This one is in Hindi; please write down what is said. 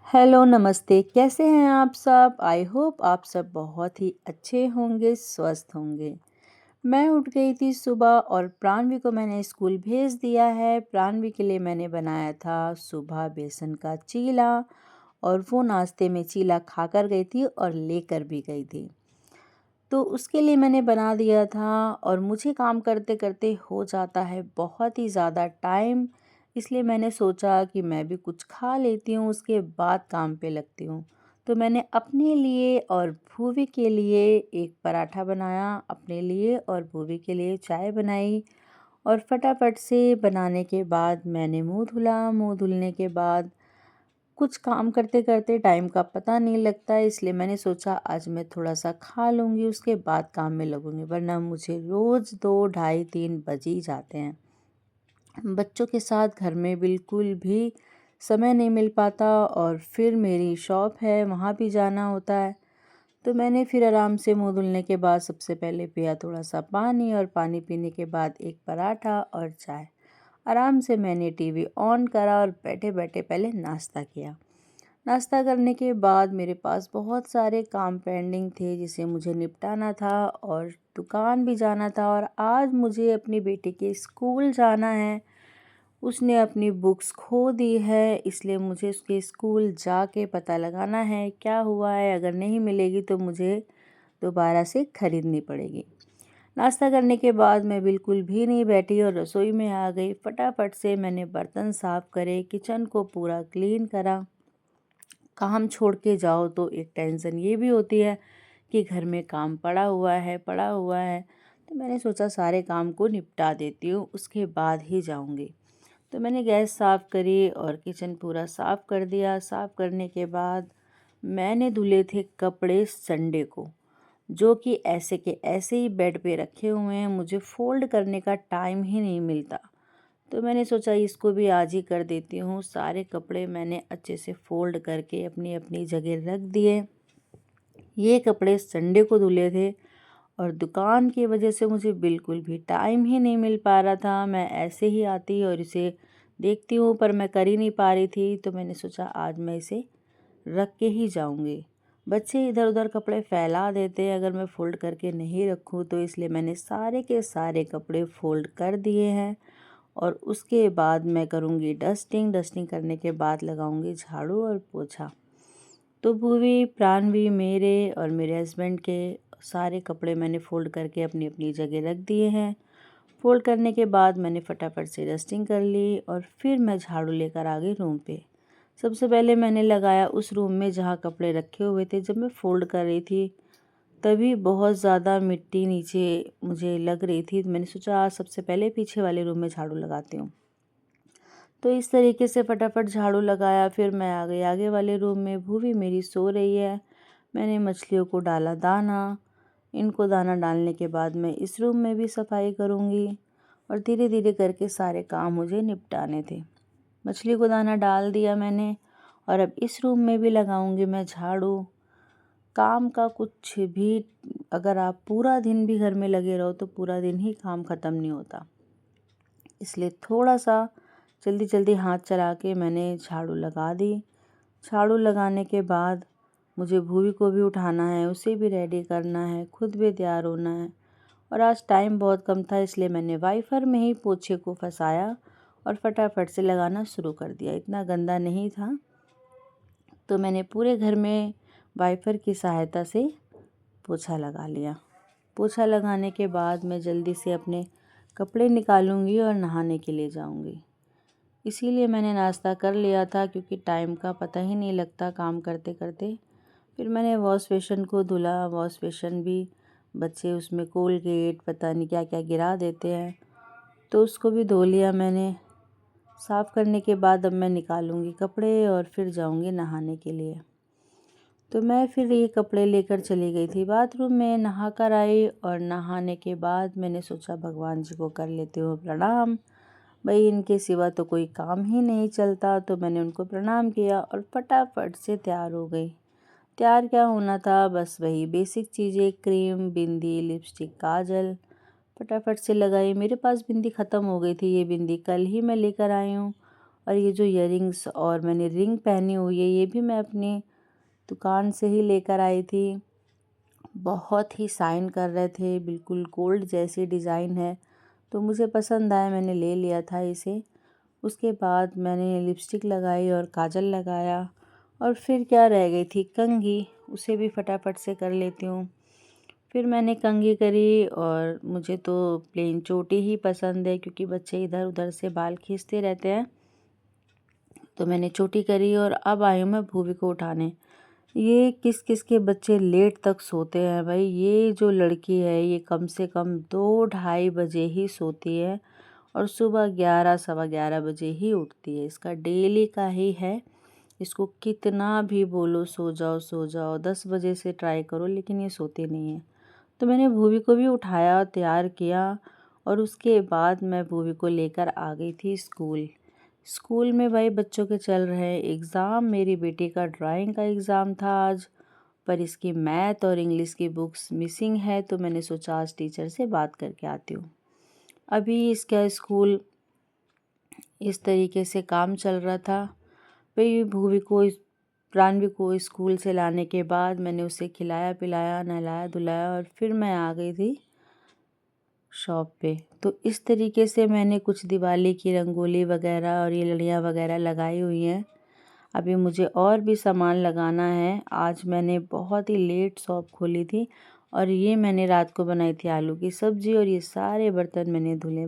हेलो, नमस्ते, कैसे हैं आप सब? आई होप आप सब बहुत ही अच्छे होंगे, स्वस्थ होंगे। मैं उठ गई थी सुबह और प्राणवी को मैंने स्कूल भेज दिया है। प्राणवी के लिए मैंने बनाया था सुबह बेसन का चीला और वो नाश्ते में चीला खाकर गई थी और लेकर भी गई थी। तो उसके लिए मैंने बना दिया था और मुझे काम करते-करते हो जाता है बहुत ही ज़्यादा टाइम, इसलिए मैंने सोचा कि मैं भी कुछ खा लेती हूँ, उसके बाद काम पे लगती हूँ। तो मैंने अपने लिए और भूवी के लिए एक पराठा बनाया, अपने लिए और भूवी के लिए चाय बनाई और फटाफट से बनाने के बाद मैंने मुँह धुला। मुँह धुलने के बाद कुछ काम करते-करते टाइम का पता नहीं लगता है, इसलिए मैंने सोचा आज मैं थोड़ा-सा खा लूँगी, उसके बाद काम में लगूँगी, वरना मुझे रोज़ 2 ढाई 3 बज ही जाते हैं। बच्चों के साथ घर में बिल्कुल भी समय नहीं मिल पाता और फिर मेरी शॉप है, वहाँ भी जाना होता है। तो मैंने फिर आराम से मुँह धुलने के बाद सबसे पहले पिया थोड़ा-सा पानी और पानी पीने के बाद एक पराठा और चाय। आराम से मैंने टीवी ऑन करा और बैठे-बैठे पहले नाश्ता किया। नाश्ता करने के बाद मेरे पास बहुत सारे काम पेंडिंग थे जिसे मुझे निपटाना था और दुकान भी जाना था और आज मुझे अपनी बेटी के स्कूल जाना है। उसने अपनी बुक्स खो दी है, इसलिए मुझे उसके स्कूल जाके पता लगाना है क्या हुआ है। अगर नहीं मिलेगी तो मुझे दोबारा से खरीदनी पड़ेगी। नाश्ता करने के बाद मैं बिल्कुल भी नहीं बैठी और रसोई में आ गई। फटाफट से मैंने बर्तन साफ़ करे, किचन को पूरा क्लीन करा। काम छोड़ के जाओ तो एक टेंशन ये भी होती है कि घर में काम पड़ा हुआ है। तो मैंने सोचा सारे काम को निपटा देती हूँ, उसके बाद ही जाऊँगी। तो मैंने गैस साफ़ करी और किचन पूरा साफ़ कर दिया। साफ़ करने के बाद मैंने धुले थे कपड़े संडे को, जो कि ऐसे के ऐसे ही बेड पे रखे हुए हैं, मुझे फ़ोल्ड करने का टाइम ही नहीं मिलता। तो मैंने सोचा इसको भी आज ही कर देती हूँ। सारे कपड़े मैंने अच्छे से फ़ोल्ड करके अपनी-अपनी जगह रख दिए। ये कपड़े संडे को धुले थे और दुकान की वजह से मुझे बिल्कुल भी टाइम ही नहीं मिल पा रहा था। मैं ऐसे ही आती और इसे देखती हूँ पर मैं कर ही नहीं पा रही थी, तो मैंने सोचा आज मैं इसे रख के ही जाऊँगी। बच्चे इधर-उधर कपड़े फैला देते हैं अगर मैं फ़ोल्ड करके नहीं रखूँ तो, इसलिए मैंने सारे के सारे कपड़े फ़ोल्ड कर दिए हैं और उसके बाद मैं करूँगी डस्टिंग। डस्टिंग करने के बाद लगाऊँगी झाड़ू और पोछा। तो भूवी, प्राणवी, मेरे और मेरे हस्बैंड के सारे कपड़े मैंने फ़ोल्ड करके अपनी-अपनी जगह रख दिए हैं। फ़ोल्ड करने के बाद मैंने फटाफट से डस्टिंग कर ली और फिर मैं झाड़ू लेकर आ गई रूम पे। सबसे पहले मैंने लगाया उस रूम में जहाँ कपड़े रखे हुए थे। जब मैं फ़ोल्ड कर रही थी तभी बहुत ज़्यादा मिट्टी नीचे मुझे लग रही थी, तो मैंने सोचा आज सबसे पहले पीछे वाले रूम में झाड़ू लगाती हूँ। तो इस तरीके से फटाफट झाड़ू लगाया, फिर मैं आ गई आगे वाले रूम में। भूवी मेरी सो रही है। मैंने मछलियों को डाला दाना। इनको दाना डालने के बाद मैं इस रूम में भी सफाई करूँगी और धीरे-धीरे करके सारे काम मुझे निपटाने थे। मछली को दाना डाल दिया मैंने और अब इस रूम में भी लगाऊँगी मैं झाड़ू। काम का कुछ भी, अगर आप पूरा दिन भी घर में लगे रहो तो पूरा दिन ही काम ख़त्म नहीं होता। इसलिए थोड़ा-सा जल्दी-जल्दी हाथ चला के मैंने झाड़ू लगा दी। झाड़ू लगाने के बाद मुझे भूवी को भी उठाना है, उसे भी रेडी करना है, खुद भी तैयार होना है और आज टाइम बहुत कम था, इसलिए मैंने वाइपर में ही पोछे को फँसाया और फटाफट से लगाना शुरू कर दिया। इतना गंदा नहीं था, तो मैंने पूरे घर में वाइपर की सहायता से पोछा लगा लिया। पोछा लगाने के बाद मैं जल्दी से अपने कपड़े निकालूंगी और नहाने के लिए जाऊंगी। इसीलिए मैंने नाश्ता कर लिया था क्योंकि टाइम का पता ही नहीं लगता काम करते करते। फिर मैंने वॉश बेसिन को धुला। वॉश बेसिन भी बच्चे उसमें कोलगेट पता नहीं क्या क्या गिरा देते हैं, तो उसको भी धो लिया मैंने। साफ़ करने के बाद अब मैं निकालूंगी कपड़े और फिर जाऊंगी नहाने के लिए। तो मैं फिर ये कपड़े लेकर चली गई थी बाथरूम में, नहा कर आई और नहाने के बाद मैंने सोचा भगवान जी को कर लेती हूँ प्रणाम। भाई इनके सिवा तो कोई काम ही नहीं चलता, तो मैंने उनको प्रणाम किया और फटाफट से तैयार हो गई। तैयार क्या होना था, बस वही बेसिक चीज़ें, क्रीम, बिंदी, लिपस्टिक, काजल फटाफट से लगाई। मेरे पास बिंदी ख़त्म हो गई थी, ये बिंदी कल ही मैं लेकर आई हूँ और ये जो इयररिंग्स और मैंने रिंग पहनी हुई है ये भी मैं अपनी दुकान से ही लेकर आई थी। बहुत ही शाइन कर रहे थे, बिल्कुल गोल्ड जैसी डिज़ाइन है, तो मुझे पसंद आया, मैंने ले लिया था इसे। उसके बाद मैंने लिपस्टिक लगाई और काजल लगाया और फिर क्या रह गई थी कंघी, उसे भी फटाफट से कर लेती हूँ। फिर मैंने कंघी करी और मुझे तो प्लेन चोटी ही पसंद है क्योंकि बच्चे इधर उधर से बाल खींचते रहते हैं, तो मैंने चोटी करी और अब आई हूँ मैं भूवी को उठाने। ये किस किस के बच्चे लेट तक सोते हैं भाई, ये जो लड़की है ये कम से कम 2-2:30 बजे ही सोती है और सुबह 11 सवा 11 बजे ही उठती है। इसका डेली का ही है, इसको कितना भी बोलो सो जाओ 10 बजे से ट्राई करो लेकिन ये सोती नहीं है। तो मैंने भूवी को भी उठाया, तैयार किया और उसके बाद मैं भूवी को लेकर आ गई थी स्कूल। स्कूल में भाई बच्चों के चल रहे एग्ज़ाम, मेरी बेटी का ड्राइंग का एग्ज़ाम था आज, पर इसकी मैथ और इंग्लिश की बुक्स मिसिंग है, तो मैंने सोचा आज टीचर से बात करके आती हूँ। अभी इसका स्कूल इस तरीके से काम चल रहा था। भाई भूवी को प्राणवी को स्कूल से लाने के बाद मैंने उसे खिलाया पिलाया, नहलाया धुलाया और फिर मैं आ गई थी शॉप पे। तो इस तरीके से मैंने कुछ दिवाली की रंगोली वगैरह और ये लड़ियाँ वगैरह लगाई हुई हैं। अभी मुझे और भी सामान लगाना है। आज मैंने बहुत ही लेट शॉप खोली थी और ये मैंने रात को बनाई थी आलू की सब्ज़ी और ये सारे बर्तन मैंने धुले।